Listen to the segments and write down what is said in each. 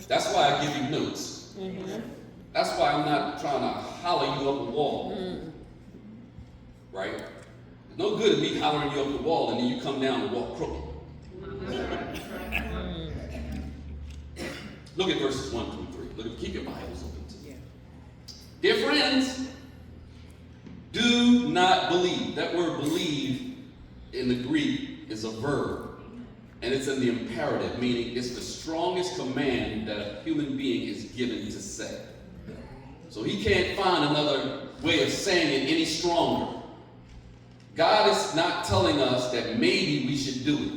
That's why I give you notes. That's why I'm not trying to holler you up a wall. Right? It's no good at me hollering you up the wall and then you come down and walk crooked. Look at verses 1 through 3. Keep your Bibles open. Dear friends, do not believe. That word believe in the Greek is a verb. And it's in the imperative, meaning it's the strongest command that a human being is given to say. So he can't find another way of saying it any stronger. God is not telling us that maybe we should do it.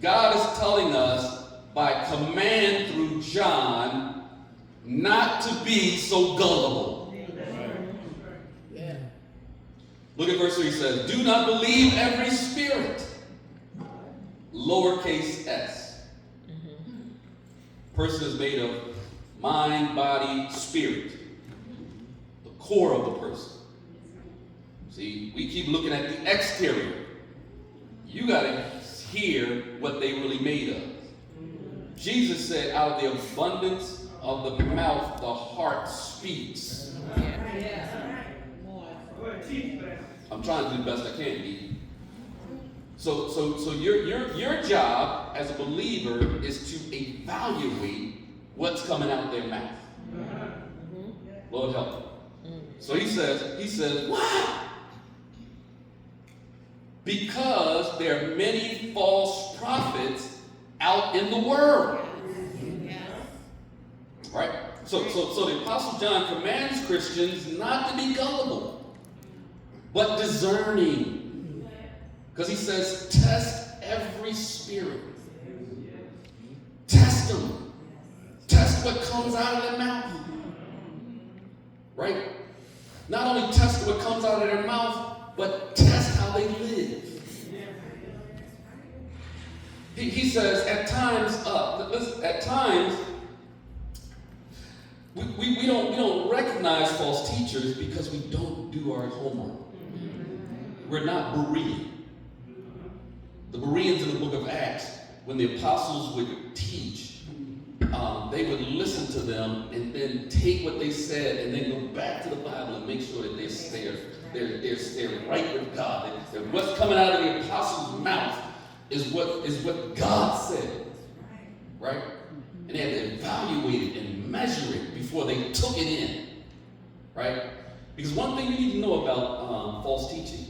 God is telling us by command through John not to be so gullible. Look at verse 3. He says, do not believe every spirit. Lowercase s. Person is made of mind, body, spirit. The core of the person. See, we keep looking at the exterior. You got to hear what they really made of. Jesus said, out of the abundance of the mouth, the heart speaks. I'm trying to do the best I can, D. So your job as a believer is to evaluate what's coming out their mouth. Lord help them. So he says, why? Because there are many false prophets out in the world. Right? So the Apostle John commands Christians not to be gullible, but discerning. Because he says, test every spirit. Test them. Test what comes out of their mouth. Right? Not only test what comes out of their mouth, but test how they live. He says, at times, we don't recognize false teachers because we don't do our homework. We're not Berean. The Bereans in the book of Acts, when the apostles would teach, they would listen to them and then take what they said and then go back to the Bible and make sure that they're right with God. That what's coming out of the apostles' mouth is what God said, right? And they had to evaluate it and measure it before they took it in, right? Because one thing you need to know about false teaching,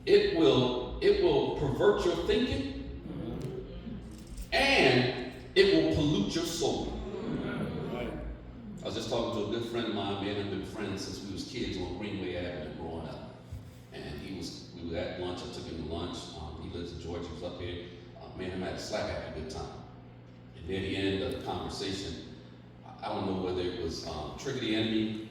it will pervert your thinking, and it will pollute your soul. I was just talking to a good friend of mine. We had been friends since we was kids on Greenway Avenue growing up, and we were at lunch. I took him to lunch. He lives in Georgia. He was up here. Me and him had a slap at a good time. And near the end of the conversation, I don't know whether it was trick of the enemy,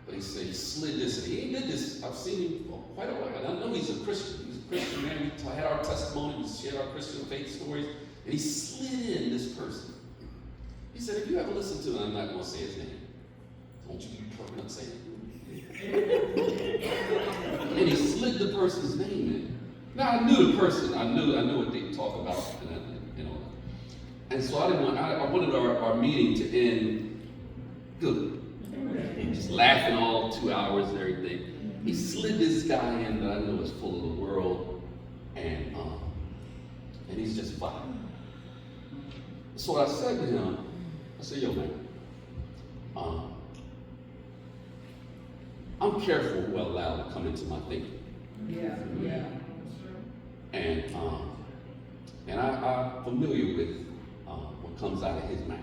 but he said he slid this, and he did this. I've seen him for quite a while. And I know he's a Christian. He's a Christian man. We had our testimony. We shared our Christian faith stories. And he slid in this person. He said, if you ever listen to it, I'm not going to say his name. Don't you be perking up saying it. And he slid the person's name in. Now, I knew the person. I knew what they talk about. And so I wanted our meeting to end good. Just laughing all 2 hours and everything. He slid this guy in that I know is full of the world, and he's just fine. So I said to him, I said, yo, man, I'm careful who I allow to come into my thinking. Yeah. And I'm familiar with what comes out of his mouth.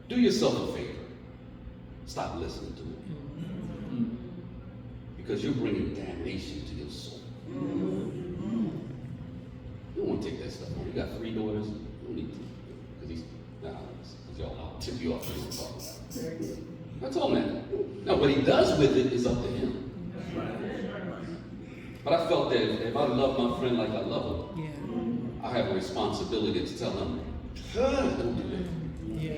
Do yourself a favor. Stop listening to him. Because you're bringing damnation to your soul. You don't want to take that stuff on. You got 3 daughters. You don't need to. Because I'll tip you off when you talk about it. I told him that. Now, what he does with it is up to him. But I felt that if I love my friend like I love him, I have a responsibility to tell him, don't do that.